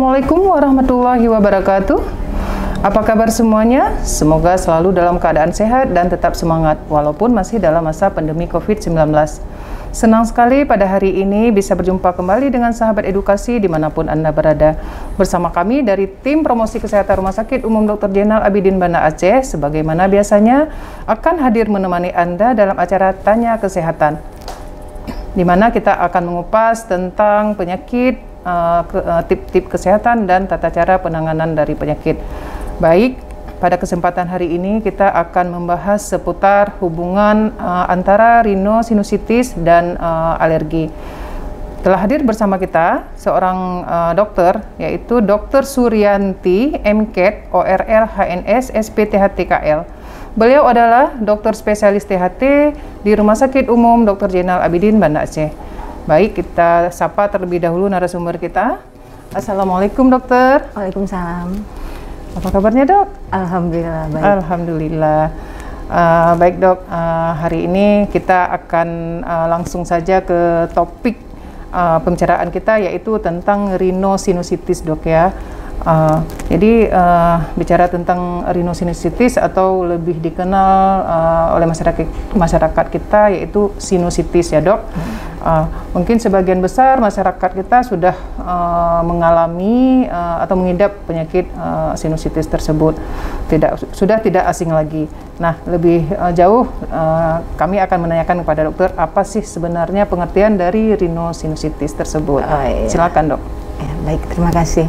Assalamualaikum warahmatullahi wabarakatuh. Apa kabar semuanya? Semoga selalu dalam keadaan sehat dan tetap semangat walaupun masih dalam masa pandemi COVID-19. Senang sekali pada hari ini bisa berjumpa kembali dengan sahabat edukasi dimanapun Anda berada. Bersama kami dari tim promosi kesehatan Rumah Sakit Umum Dr. Zainal Abidin Banda Aceh, sebagaimana biasanya akan hadir menemani Anda dalam acara Tanya Kesehatan, di mana kita akan mengupas tentang penyakit, tip-tip kesehatan dan tata cara penanganan dari penyakit. Baik, pada kesempatan hari ini kita akan membahas seputar hubungan antara rhinosinusitis dan alergi. Telah hadir bersama kita seorang dokter, yaitu Dr. Suryanti, MCAT, ORL, HNS, SPTH-TKL. Beliau adalah dokter spesialis THT di Rumah Sakit Umum Dr. Zainal Abidin Banda Aceh. Baik, kita sapa terlebih dahulu narasumber kita. Assalamualaikum dokter. Waalaikumsalam. Apa kabarnya dok? Alhamdulillah baik. Alhamdulillah. Baik dok, hari ini kita akan langsung saja ke topik pembicaraan kita, yaitu tentang rhinosinusitis dok ya. Jadi bicara tentang rhinosinusitis atau lebih dikenal oleh masyarakat kita yaitu sinusitis ya dok. Mungkin sebagian besar masyarakat kita sudah mengalami atau mengidap penyakit sinusitis tersebut, sudah tidak asing lagi. Nah, lebih jauh kami akan menanyakan kepada dokter apa sih sebenarnya pengertian dari rhinosinusitis tersebut. Iya. Silakan dok. Ya, baik, terima kasih.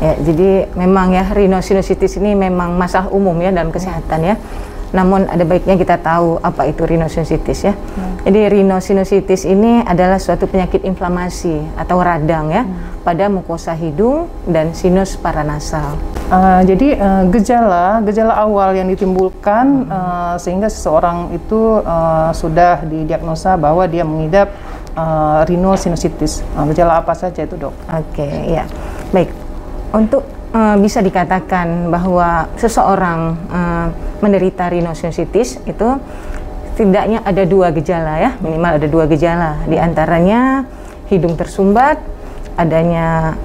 Ya, jadi memang ya rhinosinusitis ini memang masalah umum ya dalam kesehatan ya. Namun ada baiknya kita tahu apa itu rhinosinusitis ya. Jadi rhinosinusitis ini adalah suatu penyakit inflamasi atau radang ya pada mukosa hidung dan sinus paranasal. Jadi gejala awal yang ditimbulkan sehingga seseorang itu sudah didiagnosa bahwa dia mengidap rhinosinusitis. Gejala apa saja itu dok? Oke, ya. Baik. Untuk bisa dikatakan bahwa seseorang menderita rhinosinusitis itu setidaknya ada dua gejala ya, minimal ada dua gejala. Di antaranya hidung tersumbat, adanya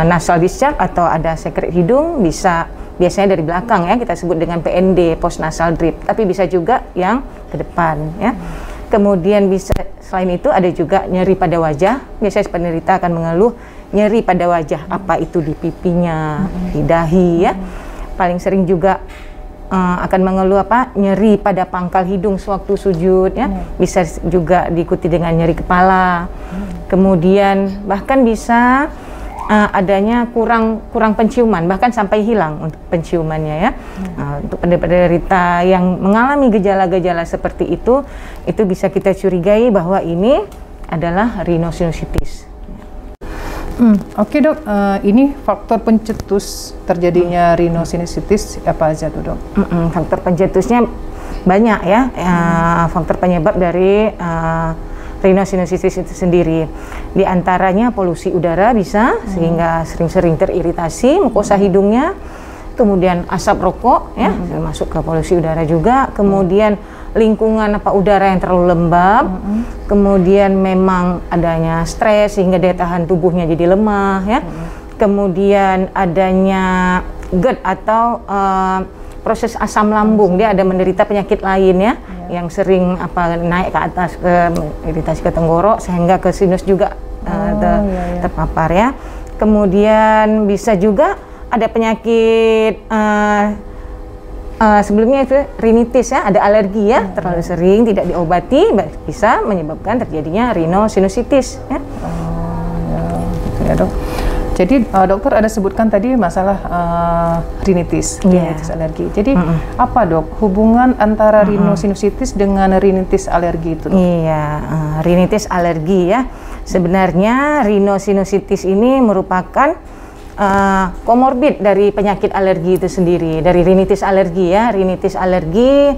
nasal discharge atau ada sekret hidung, biasanya dari belakang ya, kita sebut dengan PND, post nasal drip, tapi bisa juga yang ke depan ya. Kemudian bisa selain itu ada juga nyeri pada wajah. Biasanya penderita akan mengeluh nyeri pada wajah, apa itu di pipinya, di dahi ya. Paling sering juga akan mengeluh nyeri pada pangkal hidung sewaktu sujud ya. Bisa juga diikuti dengan nyeri kepala. Kemudian bahkan bisa adanya kurang penciuman, bahkan sampai hilang untuk penciumannya ya. Untuk penderita yang mengalami gejala-gejala seperti itu bisa kita curigai bahwa ini adalah rhinosinusitis. Oke dok, ini faktor pencetus terjadinya rhinosinusitis apa aja tuh dok? Faktor pencetusnya banyak ya, faktor penyebab dari rhinosinusitis itu sendiri. Di antaranya polusi udara bisa sehingga sering-sering teriritasi mukosa hidungnya. Kemudian asap rokok ya, masuk ke polusi udara juga. Kemudian lingkungan udara yang terlalu lembab. Kemudian memang adanya stres sehingga daya tahan tubuhnya jadi lemah ya. Kemudian adanya GERD atau proses asam lambung, dia ada menderita penyakit lain ya, yang sering naik ke atas ke iritasi ke tenggorok sehingga ke sinus juga terpapar ya. Kemudian bisa juga ada penyakit sebelumnya itu rinitis ya, ada alergi ya, terlalu sering tidak diobati bisa menyebabkan terjadinya rhinosinusitis ya. Ya dok. Jadi dokter ada sebutkan tadi masalah rinitis alergi. Jadi apa dok hubungan antara rhinosinusitis dengan rinitis alergi itu? Iya, rinitis alergi ya. Sebenarnya rhinosinusitis ini merupakan komorbid dari penyakit alergi itu sendiri, dari rinitis alergi ya. Rinitis alergi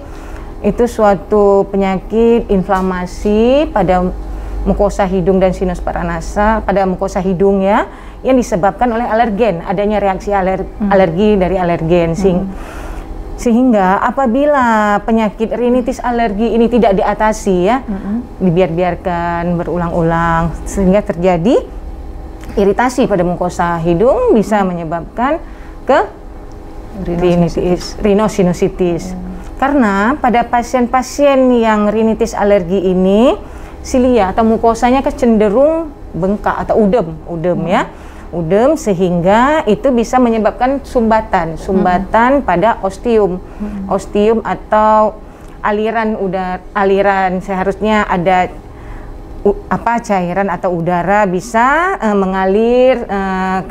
itu suatu penyakit inflamasi pada mukosa hidung dan sinus paranasal, pada mukosa hidung ya, yang disebabkan oleh alergen, adanya reaksi alergi dari alergen. Sehingga apabila penyakit rinitis alergi ini tidak diatasi ya, dibiarkan berulang-ulang sehingga terjadi iritasi pada mukosa hidung bisa menyebabkan ke rhinosinusitis. Karena pada pasien-pasien yang rinitis alergi ini silia atau mukosanya kecenderung bengkak atau udem ya. Udem sehingga itu bisa menyebabkan sumbatan pada ostium. Ostium atau aliran seharusnya ada cairan atau udara bisa mengalir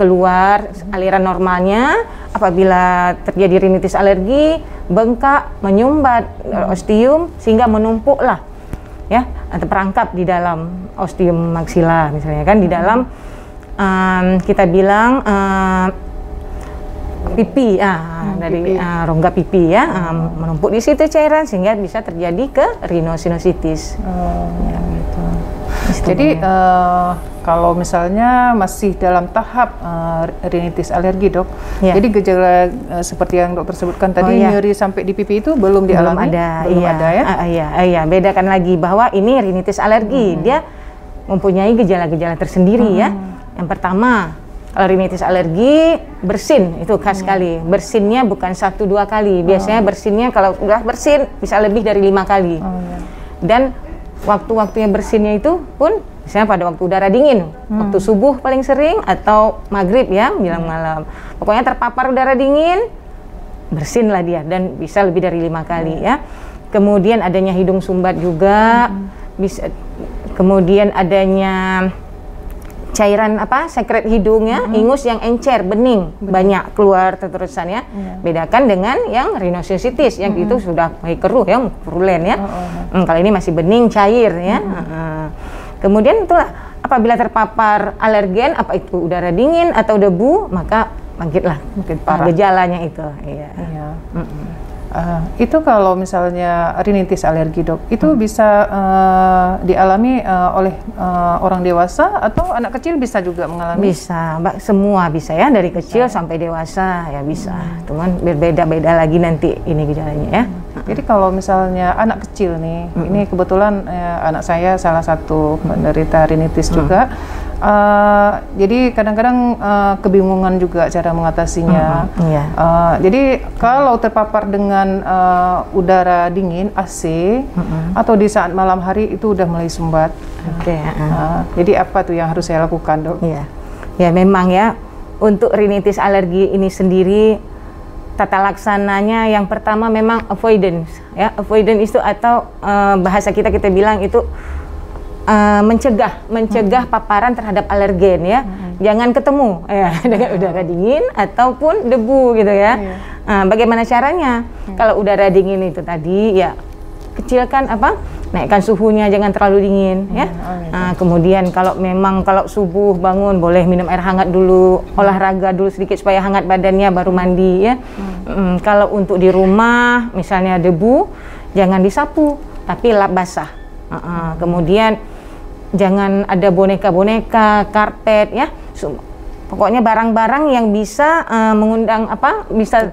keluar aliran normalnya. Apabila terjadi rinitis alergi, bengkak, menyumbat ostium sehingga menumpuklah ya atau perangkap di dalam ostium maksila misalnya kan di dalam kita bilang pipi dari rongga pipi ya menumpuk di situ cairan sehingga bisa terjadi ke rhinosinusitis. Ya, gitu. Jadi kalau misalnya masih dalam tahap rinitis alergi dok, jadi gejala seperti yang dokter sebutkan tadi nyeri sampai di pipi itu belum dialami? Belum ada ya? Iya, bedakan lagi bahwa ini rinitis alergi, dia mempunyai gejala-gejala tersendiri ya. Yang pertama, kalau rinitis alergi bersin itu khas sekali. Bersinnya bukan 1-2 kali, biasanya bersinnya kalau udah bersin bisa lebih dari 5 kali. Dan waktu-waktunya bersinnya itu pun misalnya pada waktu udara dingin, waktu subuh paling sering atau maghrib ya menjelang malam. Pokoknya terpapar udara dingin, bersinlah dia dan bisa lebih dari 5 kali ya. Kemudian adanya hidung sumbat juga, bisa. Kemudian adanya cairan sekret hidungnya, ingus yang encer, bening, banyak keluar terusan ya. Bedakan dengan yang rhinosinusitis yang itu sudah keruh ya, purulen ya. Kalau ini masih bening, cair ya. Kemudian itulah apabila terpapar alergen, apa itu udara dingin atau debu, maka bangkitlah gejalanya itu. Iya. Itu kalau misalnya rinitis alergi dok, itu bisa dialami oleh orang dewasa atau anak kecil bisa juga mengalami? Bisa, semua bisa ya, dari kecil sampai dewasa ya bisa. Cuman berbeda-beda lagi nanti ini gejalanya ya. Jadi kalau misalnya anak kecil nih, ini kebetulan anak saya salah satu penderita rinitis juga. Jadi kadang-kadang kebingungan juga cara mengatasinya. Jadi kalau terpapar dengan udara dingin AC atau di saat malam hari itu udah mulai sumbat. Jadi apa tuh yang harus saya lakukan dok? Ya memang ya untuk rinitis alergi ini sendiri tata laksananya yang pertama memang avoidance ya. Avoidance itu atau bahasa kita bilang itu mencegah paparan terhadap alergen ya. Jangan ketemu ya dengan udara dingin ataupun debu gitu ya. Bagaimana caranya? Kalau udara dingin itu tadi ya kecilkan naikkan suhunya, jangan terlalu dingin ya. Kemudian kalau subuh bangun boleh minum air hangat dulu, olahraga dulu sedikit supaya hangat badannya baru mandi ya. Kalau untuk di rumah misalnya debu jangan disapu tapi lap basah. Kemudian jangan ada boneka-boneka, karpet ya. Pokoknya barang-barang yang bisa mengundang bisa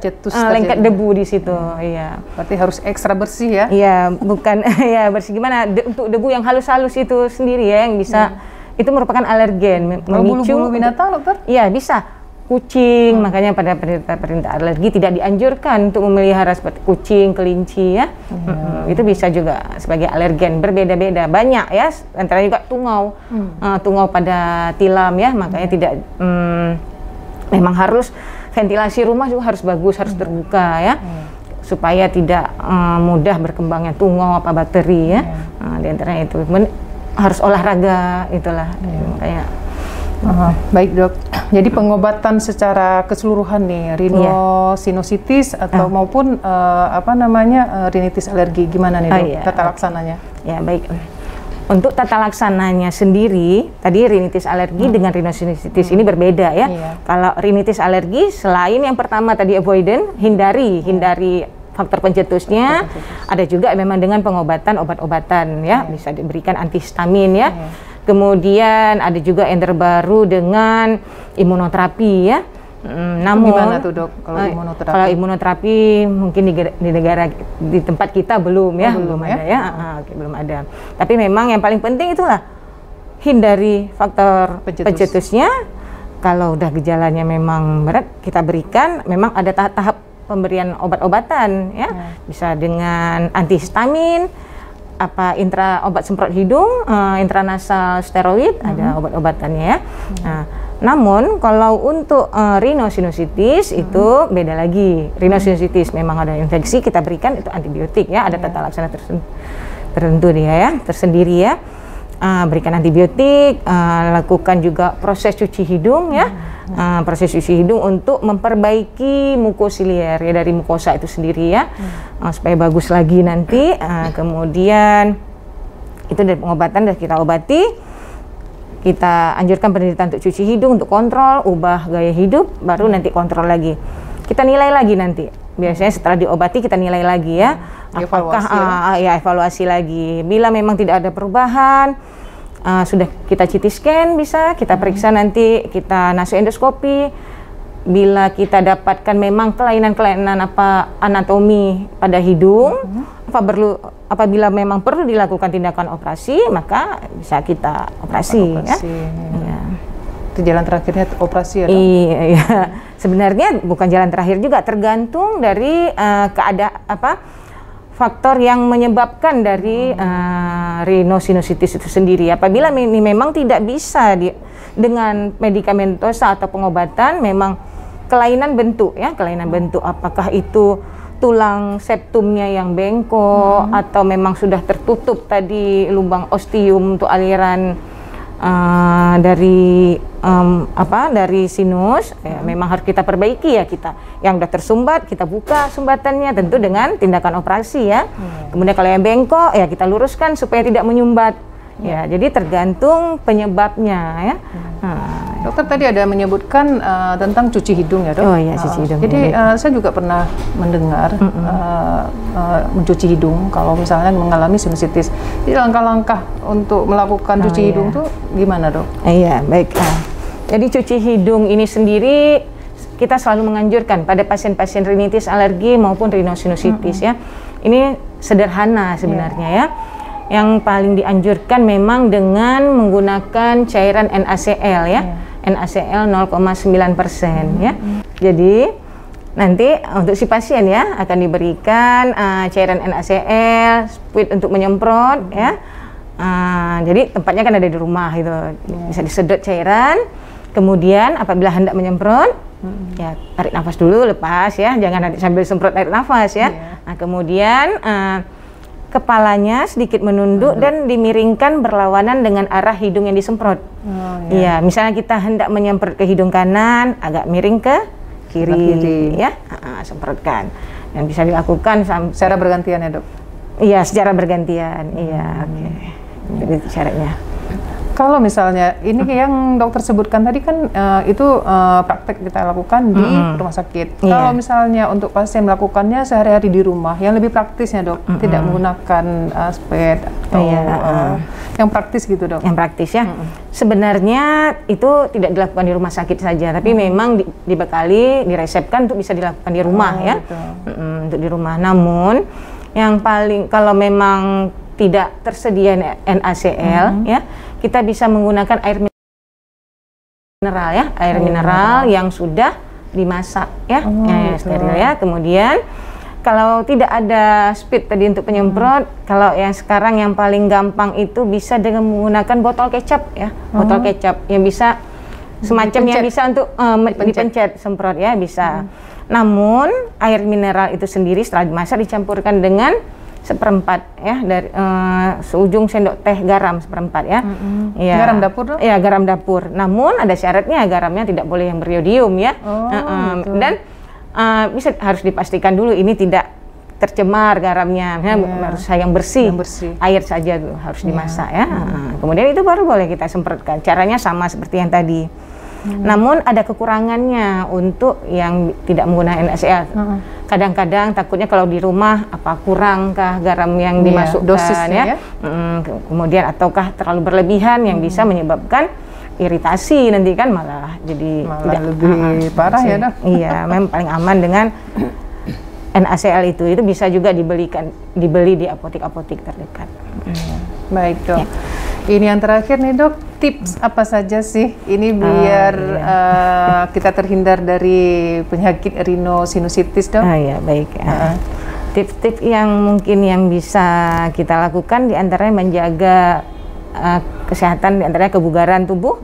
lengket debu di situ. Iya. Berarti harus ekstra bersih ya? Iya, bukan ya bersih gimana? Untuk debu yang halus-halus itu sendiri ya yang bisa itu merupakan alergen, memicu bulu-bulu binatang dokter? Iya, bisa. Kucing, makanya pada perintah alergi tidak dianjurkan untuk memelihara seperti kucing, kelinci ya. Itu bisa juga sebagai alergen, berbeda-beda, banyak ya. Antara juga tungau, tungau pada tilam ya, makanya tidak memang harus ventilasi rumah juga harus bagus, harus terbuka ya, supaya tidak mudah berkembangnya tungau apa bakteri ya. Di antaranya itu harus olahraga itulah makanya. Baik dok, jadi pengobatan secara keseluruhan nih rhinosinusitis atau maupun rinitis alergi gimana nih dok tata laksananya? Ya baik, untuk tata laksananya sendiri tadi rinitis alergi dengan rhinosinusitis ini berbeda ya. Kalau rinitis alergi selain yang pertama tadi avoidance, hindari faktor pencetusnya, ada juga memang dengan pengobatan obat-obatan ya, bisa diberikan antihistamin ya. Kemudian ada juga yang terbaru dengan imunoterapi ya. Namun gimana tuh dok kalau imunoterapi? Kalau imunoterapi mungkin di tempat kita belum ya, belum ada ya. Belum ada. Tapi memang yang paling penting itulah hindari faktor pencetusnya, Kalau udah gejalanya memang berat, kita berikan, memang ada tahap-tahap pemberian obat-obatan ya. Bisa dengan antihistamin, obat semprot hidung, intranasal steroid, ada obat-obatannya ya. Nah, namun kalau untuk rhinosinusitis itu beda lagi. Rhinosinusitis memang ada infeksi, kita berikan itu antibiotik ya, ada tata laksana tertentu dia ya, tersendiri ya. Berikan antibiotik, lakukan juga proses cuci hidung ya, proses cuci hidung untuk memperbaiki mukosilier ya, dari mukosa itu sendiri ya, supaya bagus lagi nanti. Kemudian itu dari pengobatan, dan kita obati, kita anjurkan penderita untuk cuci hidung, untuk kontrol, ubah gaya hidup, baru nanti kontrol lagi. Kita nilai lagi nanti, biasanya setelah diobati kita nilai lagi ya. Apakah evaluasi lagi. Bila memang tidak ada perubahan, sudah kita CT scan, bisa kita periksa nanti, kita nasoendoskopi. Bila kita dapatkan memang kelainan-kelainan anatomi pada hidung, apabila memang perlu dilakukan tindakan operasi, maka bisa kita operasi. Ya. Itu jalan terakhirnya operasi ya, Dok? Iya. Sebenarnya bukan jalan terakhir juga, tergantung dari faktor yang menyebabkan dari rhinosinusitis itu sendiri. Apabila ini memang tidak bisa dengan medikamentosa atau pengobatan, memang kelainan bentuk ya, kelainan bentuk, apakah itu tulang septumnya yang bengkok atau memang sudah tertutup tadi lubang ostium untuk aliran dari sinus, ya, memang harus kita perbaiki ya, kita yang udah tersumbat kita buka sumbatannya, tentu dengan tindakan operasi ya. Kemudian kalau yang bengkok ya kita luruskan supaya tidak menyumbat ya. Jadi tergantung penyebabnya ya. Dokter tadi ada menyebutkan tentang cuci hidung ya, Dok? Oh iya, cuci hidung. Jadi saya juga pernah mendengar mencuci hidung kalau misalnya mengalami sinusitis. Jadi langkah-langkah untuk melakukan cuci hidung tuh gimana, Dok? Iya, baik. Jadi cuci hidung ini sendiri kita selalu menganjurkan pada pasien-pasien rinitis alergi maupun rhinosinusitis ya. Ini sederhana sebenarnya ya. Yang paling dianjurkan memang dengan menggunakan cairan NaCl ya. NaCl 0,9% ya. Jadi nanti untuk si pasien ya akan diberikan cairan NaCl, fluid untuk menyemprot ya. Jadi tempatnya kan ada di rumah gitu. Bisa disedot cairan. Kemudian apabila hendak menyemprot, ya tarik nafas dulu, lepas ya, jangan nanti sambil semprot tarik nafas ya. Nah, kemudian kepalanya sedikit menunduk dan dimiringkan berlawanan dengan arah hidung yang disemprot. Iya, misalnya kita hendak menyemprot ke hidung kanan, agak miring ke kiri ya, semprotkan. Dan bisa dilakukan secara bergantian ya, Dok? Iya, secara bergantian. Iya, jadi syaratnya. Kalau misalnya ini yang dokter sebutkan tadi kan itu praktek kita lakukan di rumah sakit. Kalau misalnya untuk pasien melakukannya sehari-hari di rumah, yang lebih praktisnya, Dok, tidak menggunakan sped atau yang praktis gitu, Dok? Yang praktis ya. Sebenarnya itu tidak dilakukan di rumah sakit saja, tapi memang dibekali, diresepkan untuk bisa dilakukan di rumah ya. Gitu. Untuk di rumah. Namun yang paling, kalau memang tidak tersedia NaCl ya, kita bisa menggunakan air mineral ya, air mineral yang sudah dimasak ya, steril ya. Kemudian kalau tidak ada speed tadi untuk penyemprot, kalau yang sekarang yang paling gampang itu bisa dengan menggunakan botol kecap ya, botol kecap yang bisa semacam yang bisa untuk dipencet semprot ya, bisa. Namun air mineral itu sendiri setelah dimasak dicampurkan dengan seperempat ya, dari seujung sendok teh garam seperempat ya. Ya. Garam dapur, Dok? Ya, garam dapur. Namun ada syaratnya, garamnya tidak boleh yang beriodium ya. Dan harus dipastikan dulu ini tidak tercemar garamnya, harus yang bersih. Air saja tuh harus dimasak ya. Kemudian itu baru boleh kita semprotkan. Caranya sama seperti yang tadi. Namun ada kekurangannya untuk yang tidak menggunakan NaCl. Kadang-kadang takutnya kalau di rumah kurangkah garam yang dimasukkan dosisnya, ya. Kemudian ataukah terlalu berlebihan yang bisa menyebabkan iritasi, nanti kan malah jadi tidak lebih parah ya, Dok. Iya, memang paling aman dengan NaCl itu bisa juga dibeli di apotek-apotek terdekat. Baik, Dok. Ini yang terakhir nih dok, tips apa saja sih ini biar kita terhindar dari penyakit rhinosinusitis dok? Ya baik. Tips-tips yang mungkin yang bisa kita lakukan diantaranya menjaga kesehatan, diantaranya kebugaran tubuh,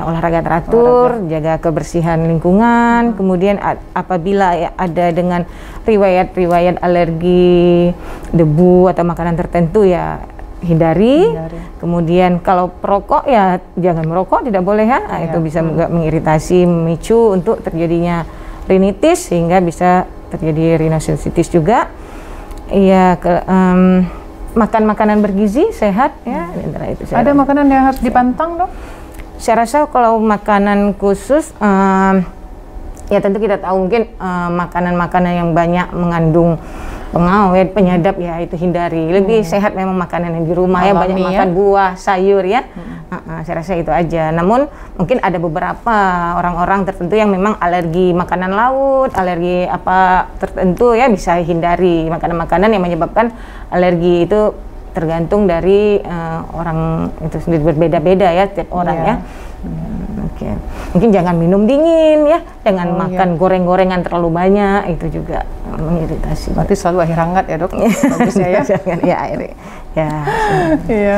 olahraga teratur, jaga kebersihan lingkungan, kemudian apabila ada dengan riwayat alergi debu atau makanan tertentu ya hindari. Kemudian kalau perokok ya jangan merokok, tidak boleh ya, itu bisa mengiritasi, memicu untuk terjadinya rinitis sehingga bisa terjadi rhinosinusitis juga. Ya makan makanan bergizi sehat ya. Itu ada makanan yang harus dipantang dok? Saya rasa kalau makanan khusus ya tentu kita tahu mungkin makanan-makanan yang banyak mengandung pengawet, penyedap ya itu hindari. Lebih sehat memang makanan yang di rumah ya, banyak makan buah, sayur ya. Saya rasa itu aja. Namun mungkin ada beberapa orang-orang tertentu yang memang alergi makanan laut, alergi apa tertentu ya, bisa hindari makanan-makanan yang menyebabkan alergi. Itu tergantung dari orang itu sendiri, berbeda-beda ya tiap orang ya. Mungkin jangan minum dingin ya, jangan makan goreng-gorengan terlalu banyak, itu juga mengiritasi. Berarti selalu air hangat ya dok? Bagusnya ya. Ya air. Ya. Iya.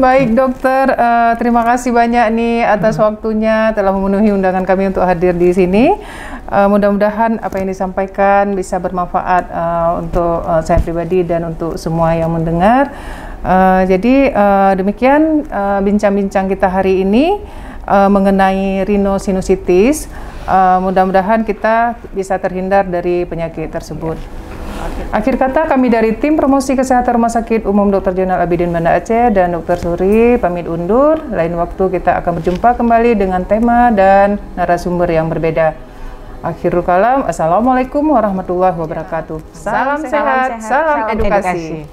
Baik dokter, terima kasih banyak nih atas waktunya telah memenuhi undangan kami untuk hadir di sini. Mudah-mudahan apa yang disampaikan bisa bermanfaat untuk saya pribadi dan untuk semua yang mendengar. Jadi demikian bincang-bincang kita hari ini mengenai rhinosinusitis. Mudah-mudahan kita bisa terhindar dari penyakit tersebut. Akhir kata kami dari tim promosi kesehatan Rumah Sakit Umum Dr. Zainal Abidin Banda Aceh dan Dr. Suri pamit undur. Lain waktu kita akan berjumpa kembali dengan tema dan narasumber yang berbeda. Akhirul kalam, assalamualaikum warahmatullahi wabarakatuh. Salam sehat, salam edukasi.